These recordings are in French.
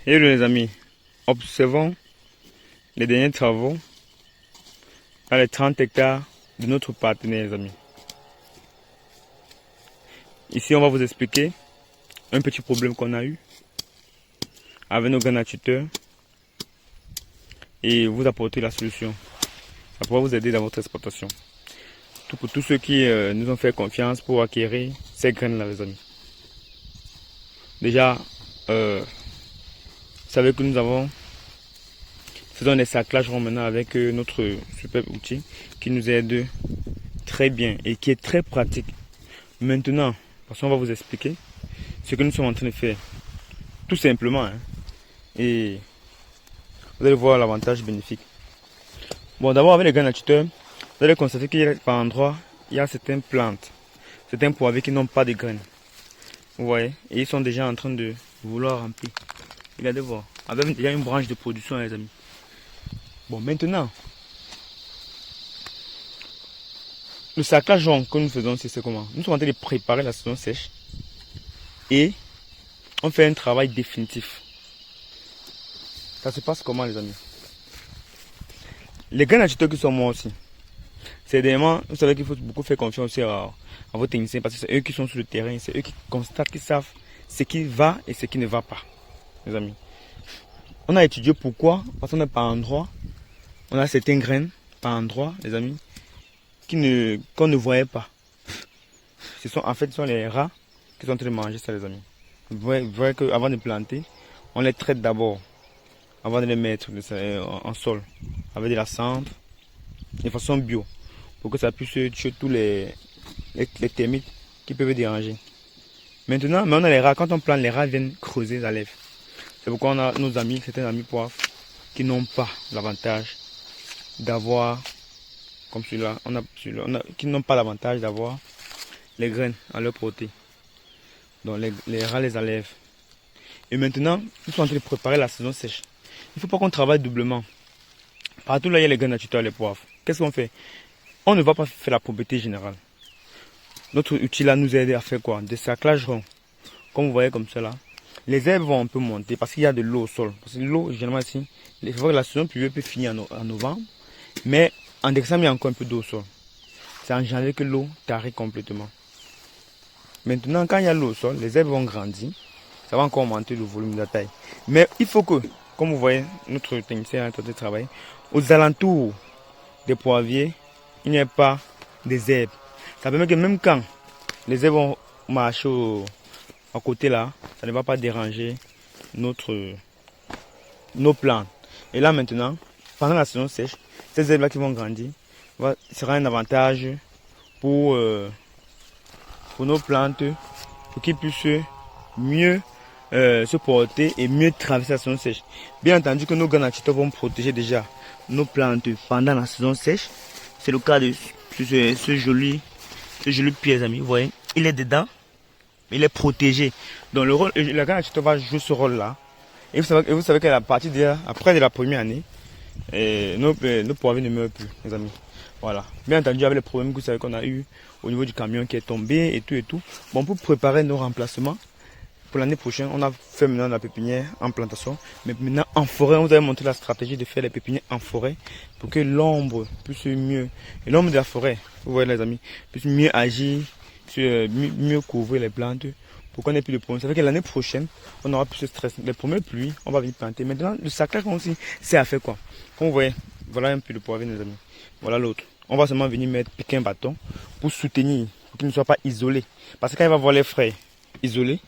Hello les amis, observons les derniers travaux dans les 30 hectares de notre partenaire les amis. Ici on va vous expliquer un petit problème qu'on a eu avec nos grands tuteurs et vous apporter la solution. Ça pourra vous aider dans votre exploitation. Tout pour tous ceux qui nous ont fait confiance pour acquérir ces graines là les amis. Déjà, vous savez que nous faisons des saclages maintenant avec notre superbe outil qui nous aide très bien et qui est très pratique. Maintenant, parce qu'on va vous expliquer ce que nous sommes en train de faire. Tout simplement. Hein, et vous allez voir l'avantage bénéfique. Bon, d'abord avec les graines natuteurs, vous allez constater qu'il y a par endroit, il y a certaines plantes, certains poivriers qui n'ont pas de graines. Vous voyez, et ils sont déjà en train de vouloir remplir. Regardez voir, avec déjà une branche de production les amis. Bon, maintenant, le saclage que nous faisons, c'est comment? Nous sommes en train de préparer la saison sèche et on fait un travail définitif. Ça se passe comment les amis? Les grains naturels qui sont morts aussi, c'est évidemment, vous savez qu'il faut beaucoup faire confiance aussi à vos techniciens parce que c'est eux qui sont sur le terrain, c'est eux qui constatent, qui savent ce qui va et ce qui ne va pas, les amis. On a étudié pourquoi, parce qu'on est par endroit, on a certaines graines par endroit, les amis, qu'on ne voyait pas. En fait, ce sont les rats qui sont en train de manger ça, les amis. Vous voyez qu'avant de planter, on les traite d'abord, avant de les mettre en sol, avec de la cendre, de façon bio, pour que ça puisse tuer tous les termites qui peuvent déranger. Maintenant, on a les rats. Quand on plante, les rats viennent creuser la lèvre. C'est pourquoi on a nos amis, certains amis poivres, qui n'ont pas l'avantage d'avoir, comme celui-là, qui n'ont pas l'avantage d'avoir les graines à leur portée. Donc les rats les enlèvent. Et maintenant, nous sommes en train de préparer la saison sèche. Il ne faut pas qu'on travaille doublement. Partout là, il y a les graines naturelles, les poivres. Qu'est-ce qu'on fait? On ne va pas faire la propriété générale. Notre outil là nous aide à faire quoi? Des saclages ronds. Comme vous voyez comme cela. Les herbes vont un peu monter parce qu'il y a de l'eau au sol. Parce que l'eau, généralement ici, la saison pluvieuse peut finir en novembre. Mais en décembre, il y a encore un peu d'eau au sol. C'est en janvier que l'eau tarit complètement. Maintenant, quand il y a l'eau au sol, les herbes vont grandir. Ça va encore augmenter le volume de la taille. Mais il faut que, comme vous voyez, notre technicien est en train de travailler, aux alentours des poivriers, il n'y ait pas des herbes. Ça permet que même quand les herbes vont marcher à côté là, ça ne va pas déranger nos plantes. Et là maintenant, pendant la saison sèche, ces herbes là qui vont grandir, sera un avantage pour nos plantes, pour qu'ils puissent mieux se porter et mieux traverser la saison sèche. Bien entendu que nos graines naturels vont protéger déjà nos plantes pendant la saison sèche. C'est le cas de ce joli pied, les amis. Vous voyez, il est dedans, il est protégé. Donc la graine naturelle va jouer ce rôle-là. Et vous savez qu'à partir après de la première année, nos poivriers ne meurent plus, les amis. Voilà. Bien entendu, avec les problèmes que vous savez qu'on a eu au niveau du camion qui est tombé et tout. Bon, pour préparer nos remplacements, pour l'année prochaine, on a fait maintenant la pépinière en plantation. Mais maintenant, en forêt, on vous avez montré la stratégie de faire les pépinières en forêt pour que l'ombre puisse mieux, et l'ombre de la forêt, vous voyez les amis, puisse mieux agir, mieux couvrir les plantes pour qu'on ait plus de problèmes. Ça fait que l'année prochaine, on aura plus de stress. Les premières pluies, on va venir planter. Maintenant, le saclage aussi, c'est à faire quoi? Comme vous voyez, voilà un peu de poivre, les amis. Voilà l'autre. On va seulement venir piquer un bâton pour soutenir, pour qu'il ne soit pas isolé. Parce que quand il va voir les frais isolés,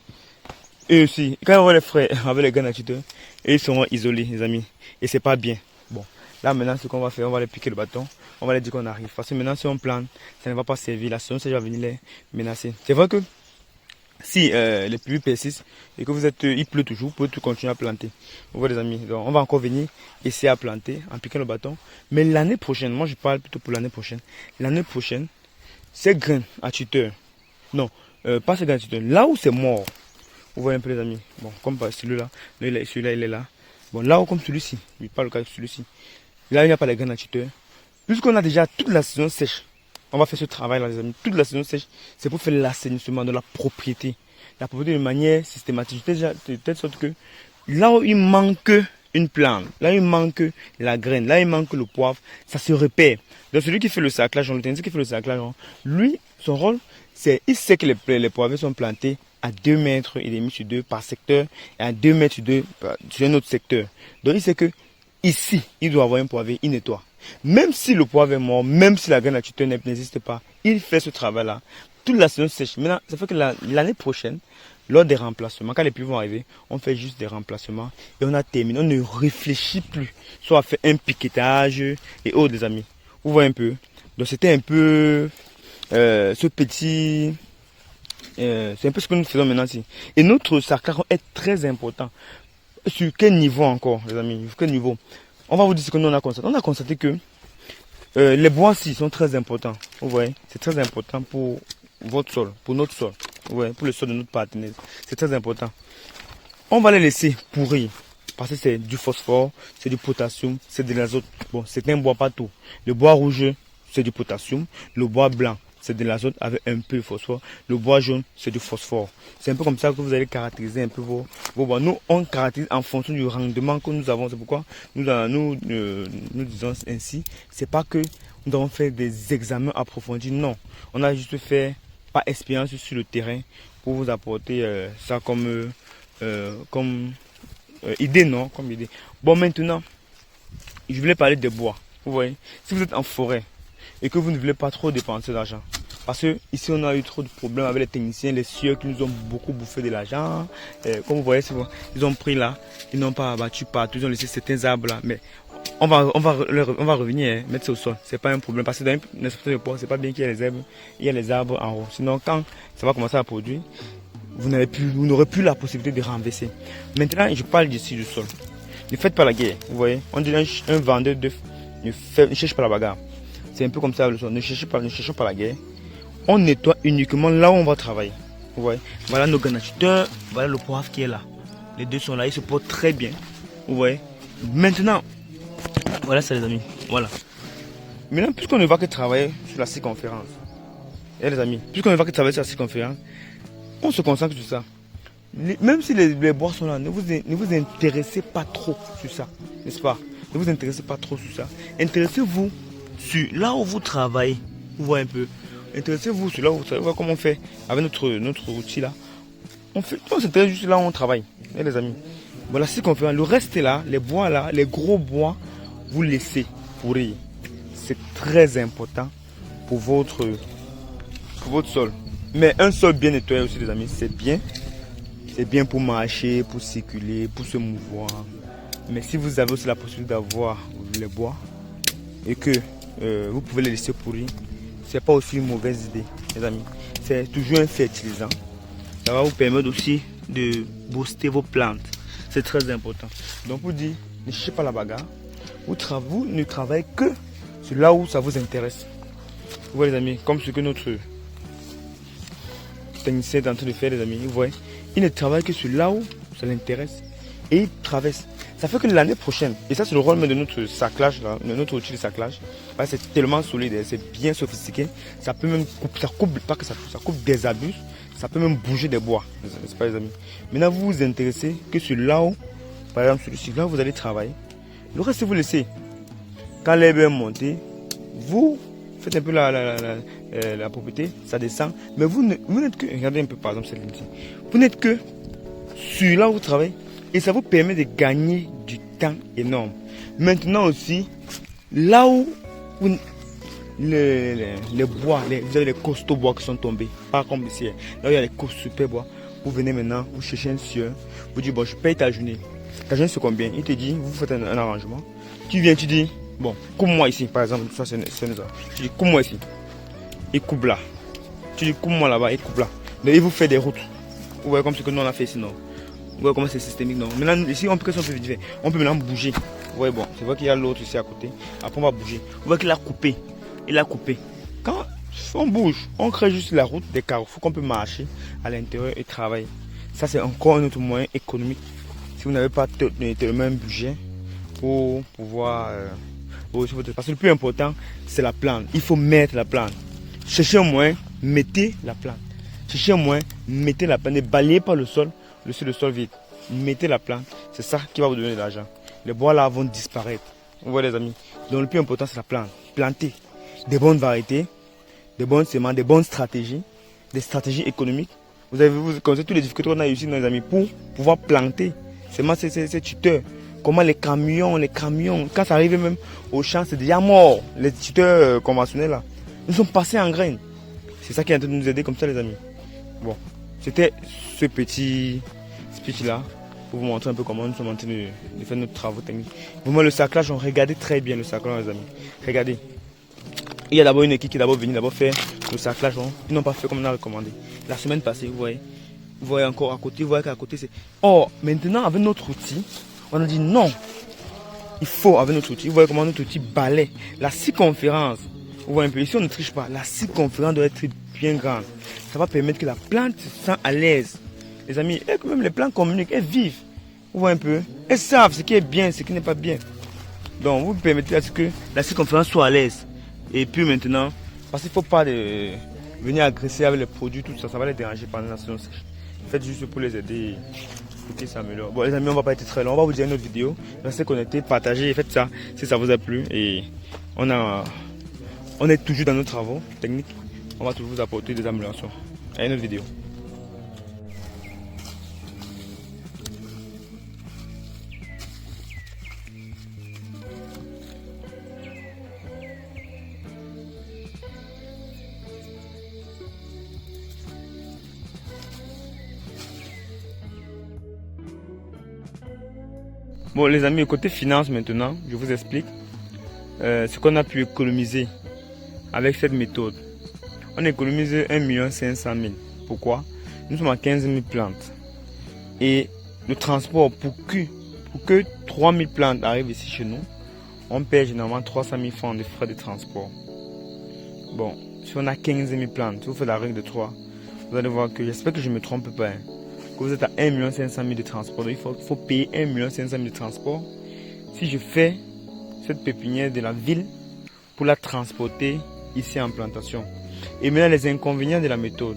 eux aussi, quand ils vont les frais avec les graines naturelles, ils seront isolés, les amis. Et c'est pas bien. Bon, là maintenant, ce qu'on va faire, on va les piquer le bâton. On va leur dire qu'on arrive. Parce que maintenant, si on plante, ça ne va pas servir. La saison, ça va venir les menacer. C'est vrai que si les pluies persistent et que il pleut toujours, vous pouvez tout continuer à planter. Vous voyez les amis, donc, on va encore venir essayer à planter en piquant le bâton. Mais l'année prochaine, moi je parle plutôt pour l'année prochaine. L'année prochaine, ces graines à tuteur, non, pas ces graines à tuteur, là où c'est mort, vous voyez un peu les amis, bon, comme celui-là, celui-là il est là. Bon, là où comme celui-ci, je parle le cas de celui-ci, là il n'y a pas les graines à tuteur. Puisqu'on a déjà toute la saison sèche, on va faire ce travail là les amis, toute la saison sèche, c'est pour faire l'assainissement de la propriété. La propriété de manière systématique, de telle sorte que là où il manque une plante, là où il manque la graine, là où il manque le poivre, ça se repère. Donc celui qui fait le saclage, le technicien qui fait le saclage, lui, son rôle, c'est, il sait que les poivres sont plantés à 2 mètres et demi sur 2 par secteur et à 2 mètres sur un autre secteur. Donc il sait que ici, il doit avoir un poivre, il nettoie. Même si le poivre est mort, même si la graine actuelle n'existe pas, il fait ce travail-là. Toute la saison sèche. Maintenant, ça fait que l'année prochaine, lors des remplacements, quand les pluies vont arriver, on fait juste des remplacements et on a terminé. On ne réfléchit plus. Soit à faire un piquetage et autres, les amis. Vous voyez un peu. Donc c'était un peu ce petit... c'est un peu ce que nous faisons maintenant ici. Et notre sarclage est très important. Sur quel niveau encore, les amis? Sur quel niveau? On va vous dire ce que nous on a constaté. On a constaté que les bois-ci sont très importants. Vous voyez, c'est très important pour votre sol, pour notre sol. Vous voyez, pour le sol de notre partenaire. C'est très important. On va les laisser pourrir. Parce que c'est du phosphore, c'est du potassium, c'est de l'azote. Bon, c'est un bois pas tout. Le bois rouge, c'est du potassium. Le bois blanc, c'est de l'azote avec un peu de phosphore. Le bois jaune, c'est du phosphore. C'est un peu comme ça que vous allez caractériser un peu vos bois. Nous, on caractérise en fonction du rendement que nous avons. C'est pourquoi nous disons ainsi. C'est pas que nous avons fait des examens approfondis. Non. On a juste fait par expérience sur le terrain pour vous apporter ça comme idée, non? Comme idée. Bon, maintenant, je voulais parler des bois. Vous voyez, si vous êtes en forêt et que vous ne voulez pas trop dépenser d'argent, parce que ici on a eu trop de problèmes avec les techniciens, les sieurs qui nous ont beaucoup bouffé de l'argent. Comme vous voyez, ils ont pris là, ils n'ont pas abattu partout, ils ont laissé certains arbres là. Mais on va revenir, mettre ça au sol. C'est pas un problème parce que dans une exploitation de bois, c'est pas bien qu'il y ait les arbres, il y a les arbres en haut. Sinon, quand ça va commencer à produire, vous n'aurez plus la possibilité de renverser. Maintenant, je parle d'ici du sol. Ne faites pas la guerre, vous voyez. On dit un vendeur d'œufs ne cherche pas la bagarre. C'est un peu comme ça le sol. Ne cherchons pas la guerre. On nettoie uniquement là où on va travailler. Vous voyez. Voilà nos garnitures, voilà le poivre qui est là. Les deux sont là, ils se portent très bien. Vous voyez. Maintenant, voilà ça les amis. Voilà. Maintenant, puisqu'on ne va que travailler sur la circonférence. Et les amis, puisqu'on ne va que travailler sur la circonférence, on se concentre sur ça. Même si les bois sont là, ne vous intéressez pas trop sur ça, n'est-ce pas? Ne vous intéressez pas trop sur ça. Intéressez-vous sur là où vous travaillez. Vous voyez un peu. Intéressez-vous sur là où vous travaillez. Vous voyez comment on fait avec notre outil là. On s'intéresse juste là où on travaille. Et les amis. Voilà ce qu'on fait. Le reste est là, les bois là, les gros bois, vous laissez pourrir. C'est très important pour votre sol. Mais un sol bien nettoyé aussi, les amis, c'est bien. C'est bien pour marcher, pour circuler, pour se mouvoir. Mais si vous avez aussi la possibilité d'avoir les bois et que vous pouvez les laisser pourrir, c'est pas aussi une mauvaise idée, les amis. C'est toujours un fertilisant. Ça va vous permettre aussi de booster vos plantes. C'est très important. Donc pour dire, ne cherchez pas la bagarre. Vous ne travaillez que sur là où ça vous intéresse. Vous voyez les amis, comme ce que notre technicien est en train de faire, les amis. Vous voyez, il ne travaille que sur là où ça l'intéresse et il traverse. Ça fait que l'année prochaine, et ça c'est le rôle de notre saclage, là, de notre outil de saclage, c'est tellement solide, c'est bien sophistiqué, ça peut même couper, ça coupe des abus, ça peut même bouger des bois, n'est-ce pas les amis. Maintenant vous vous intéressez que sur là où, par exemple celui-ci, là où vous allez travailler, le reste vous laissez. Quand l'herbe est montée, vous faites un peu la propriété, ça descend, mais vous n'êtes que, regardez un peu par exemple cette ligne-ci, vous n'êtes que sur là où vous travaillez. Et ça vous permet de gagner du temps énorme. Maintenant aussi, là où les bois, vous avez les costauds bois qui sont tombés, pas comme ici, là où il y a les super bois, vous venez maintenant, vous cherchez un sieur, vous dites bon je paye ta journée. Ta journée c'est combien? Il te dit, vous faites un arrangement. Tu viens, tu dis, bon, coupe-moi ici, par exemple, ça c'est ça. Tu dis coupe-moi ici, il coupe là. Tu dis coupe-moi là-bas, il coupe là. Donc il vous fait des routes. Vous voyez comme ce que nous on a fait sinon. Vous voyez comment c'est systémique, non? Maintenant, ici, on peut maintenant bouger. Vous voyez, bon, c'est vrai qu'il y a l'autre ici à côté. Après, on va bouger. Vous voyez qu'il a coupé. Il a coupé. Quand on bouge, on crée juste la route des carrefours qu'on peut marcher à l'intérieur et travailler. Ça, c'est encore un autre moyen économique. Si vous n'avez pas tellement un budget pour pouvoir... parce que le plus important, c'est la plante. Il faut mettre la plante. Cherchez un moyen, mettez la plante. Cherchez un moyen, mettez la plante. Ne balayez pas le sol. Le sol vide. mettez la plante. C'est ça qui va vous donner de l'argent. Les bois là vont disparaître. Vous voyez les amis. Donc le plus important c'est la plante. Plantez des bonnes variétés, des bonnes semences, des bonnes stratégies, des stratégies économiques. Vous avez vu, comme ça, toutes les difficultés qu'on a ici, les amis, pour pouvoir planter. C'est moi, c'est tuteur. Comment les camions, quand ça arrive même au champ, c'est déjà mort. Les tuteurs conventionnels là, ils sont passés en graines. C'est ça qui est en train de nous aider comme ça, les amis. Bon, c'était ce petit speech là pour vous montrer un peu comment nous sommes en train de faire nos travaux techniques. Vraiment, le saclage, on regardait très bien le saclage, les amis. Regardez. Il y a d'abord une équipe qui est d'abord venue faire le saclage. Ils n'ont pas fait comme on a recommandé. La semaine passée, vous voyez encore à côté, vous voyez qu'à côté c'est... Or, maintenant, avec notre outil, on a dit non. Il faut, avec notre outil, vous voyez comment notre outil balaie. La circonférence, vous voyez un peu, ici on ne triche pas. La circonférence doit être bien grande. Ça va permettre que la plante se sente à l'aise. Les amis, et même les plantes communiquent, elles vivent. Vous voyez un peu, elles savent ce qui est bien, ce qui n'est pas bien. Donc, vous permettez à ce que la circonférence soit à l'aise. Et puis maintenant, parce qu'il ne faut pas venir agresser avec les produits, tout ça, ça va les déranger pendant la saison sèche. Faites juste pour les aider pour qu'ils s'améliorent. Bon les amis, on ne va pas être très long, on va vous dire une autre vidéo. Restez connectés, partagez et faites ça si ça vous a plu. Et on est toujours dans nos travaux techniques. On va toujours vous apporter des améliorations. À une autre vidéo. Bon les amis, côté finance maintenant, je vous explique ce qu'on a pu économiser avec cette méthode. On économise 1 500 000. Pourquoi? Nous sommes à 15 000 plantes. Et le transport, pour que 3 000 plantes arrivent ici chez nous, on paie généralement 300 000 francs de frais de transport. Bon, si on a 15 000 plantes, si vous faites la règle de 3, vous allez voir que, j'espère que je ne me trompe pas, que vous êtes à 1 500 000 de transport. Donc il faut payer 1 500 000 de transport. Si je fais cette pépinière de la ville pour la transporter ici en plantation. Et maintenant les inconvénients de la méthode.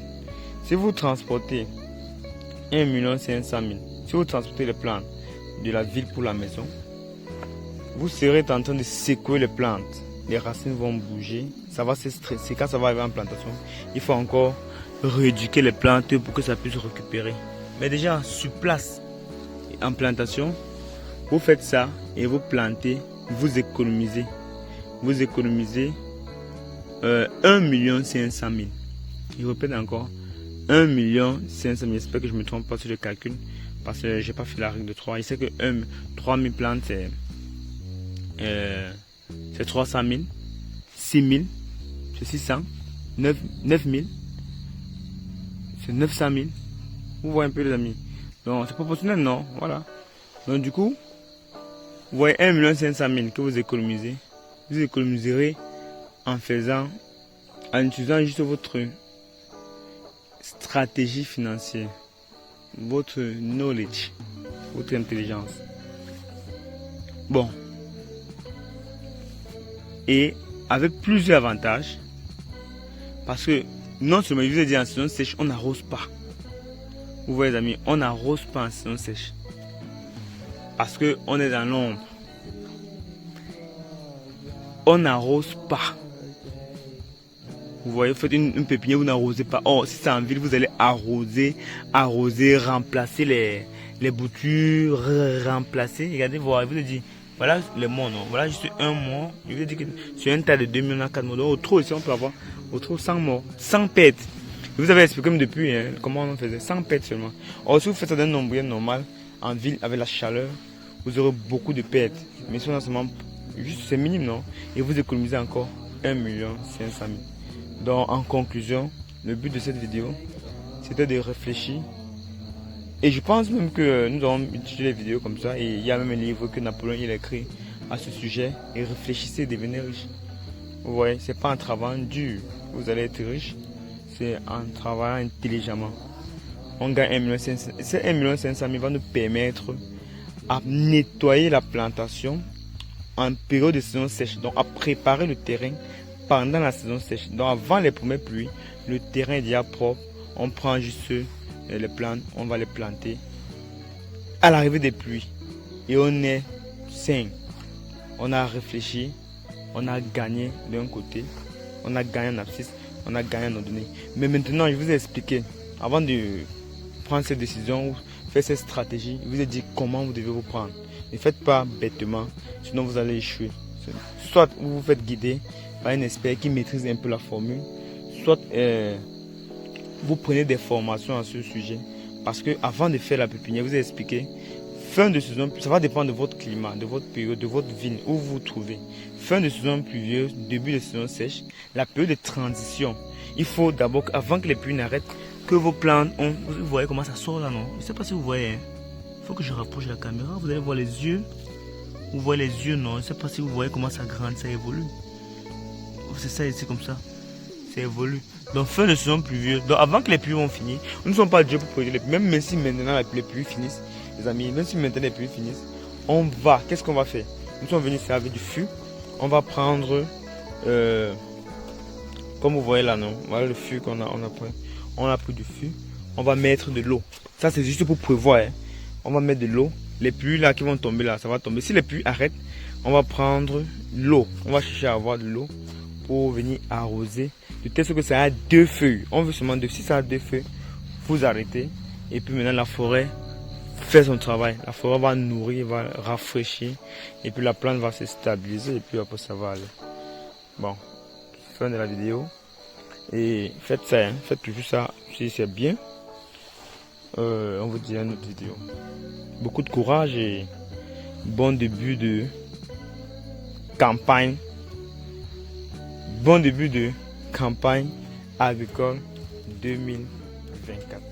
Si vous transportez 1 500 000, si vous transportez les plantes de la ville pour la maison, vous serez en train de secouer les plantes. Les racines vont bouger, ça va se stresser. Quand ça va arriver en plantation, il faut encore rééduquer les plantes pour que ça puisse récupérer. Mais déjà sur place, en plantation, vous faites ça et vous plantez, vous économisez. Vous économisez 1 500 000. Je répète encore, 1 500 000. J'espère que je ne me trompe pas sur le calcul parce que je n'ai pas fait la règle de 3. Il sait que 3 000 plantes c'est 300 000, 6 000, c'est 600, 9 000, c'est 900 000. Vous voyez un peu les amis. Donc c'est proportionnel, non? Voilà. Donc du coup, vous voyez 1 500 000 que vous économisez. Vous économiserez en utilisant juste votre stratégie financière, votre knowledge, votre intelligence. Bon. Et avec plusieurs avantages. Parce que non seulement, je vous ai dit en saison sèche, on n'arrose pas. Vous voyez les amis, on n'arrose pas en saison sèche. Parce qu'on est dans l'ombre. On n'arrose pas. Vous voyez, vous faites une pépinière, vous n'arrosez pas. Oh, si c'est en ville, vous allez arroser, remplacer les boutures, remplacer. Regardez, vous avez dit, voilà les mois, non? Voilà juste un mois. Je vous ai dit que sur un tas de 2 000, on a 4 mois. Donc, au trop ici, on peut avoir au trop 100 morts, 100 pertes. Je vous avais expliqué comme depuis comment on faisait, 100 pertes seulement. Or, si vous faites ça d'un nombril normal, en ville, avec la chaleur, vous aurez beaucoup de pertes. Mais si on a seulement, juste c'est minime, non? Et vous économisez encore 1 500 000. Donc, en conclusion, le but de cette vidéo, c'était de réfléchir. Et je pense même que nous avons utilisé les vidéos comme ça. Et il y a même un livre que Napoléon il a écrit à ce sujet. Et réfléchissez, devenez riche. Vous voyez, c'est pas en travaillant dur vous allez être riche. C'est en travaillant intelligemment. On gagne 1 500 000. Ces 1 500 000 va nous permettre à nettoyer la plantation en période de saison sèche. Donc, à préparer le terrain pendant la saison sèche. Donc avant les premières pluies, le terrain est déjà propre. On prend juste les plantes, on va les planter à l'arrivée des pluies et on est sain. On a réfléchi, on a gagné d'un côté, on a gagné en abscisse, on a gagné en données. Mais maintenant, je vous ai expliqué, avant de prendre cette décision ou faire cette stratégie, je vous ai dit comment vous devez vous prendre. Ne faites pas bêtement, sinon vous allez échouer. Soit vous vous faites guider par un expert qui maîtrise un peu la formule, soit vous prenez des formations à ce sujet. Parce que avant de faire la pépinière, vous ai expliqué, fin de saison, ça va dépendre de votre climat, de votre période, de votre ville, où vous vous trouvez. Fin de saison pluvieuse, début de saison sèche, la période de transition. Il faut d'abord, avant que les pluies n'arrêtent, que vos plantes ont... Vous voyez comment ça sort là, non? Je ne sais pas si vous voyez. Hein? Il faut que je rapproche la caméra. Vous allez voir les yeux. Vous voyez les yeux, non? Je ne sais pas si vous voyez comment ça grandit, ça évolue. C'est ça ici comme ça. Ça évolue. Donc fin de saison pluvieuse. Donc avant que les pluies vont finir, nous ne sommes pas Dieu pour produire les pluies. Même si maintenant les pluies finissent, les amis, même si maintenant les pluies finissent, on va. Qu'est-ce qu'on va faire? Nous sommes venus servir du fût. On va prendre, comme vous voyez là, non? Voilà le fût qu'on a, on a pris du fût. On va mettre de l'eau. Ça c'est juste pour prévoir. Hein. On va mettre de l'eau. Les pluies là qui vont tomber là, ça va tomber. Si les pluies arrêtent, on va prendre l'eau. On va chercher à avoir de l'eau pour venir arroser. De telle sorte que ça a deux feuilles. On veut seulement deux. Si ça a deux feuilles, vous arrêtez. Et puis maintenant la forêt fait son travail. La forêt va nourrir, va rafraîchir. Et puis la plante va se stabiliser. Et puis après ça va aller. Bon, fin de la vidéo. Et faites ça, hein. Faites toujours ça si c'est bien. On vous dit à une autre vidéo. Beaucoup de courage et bon début de campagne. Bon début de campagne agricole 2024.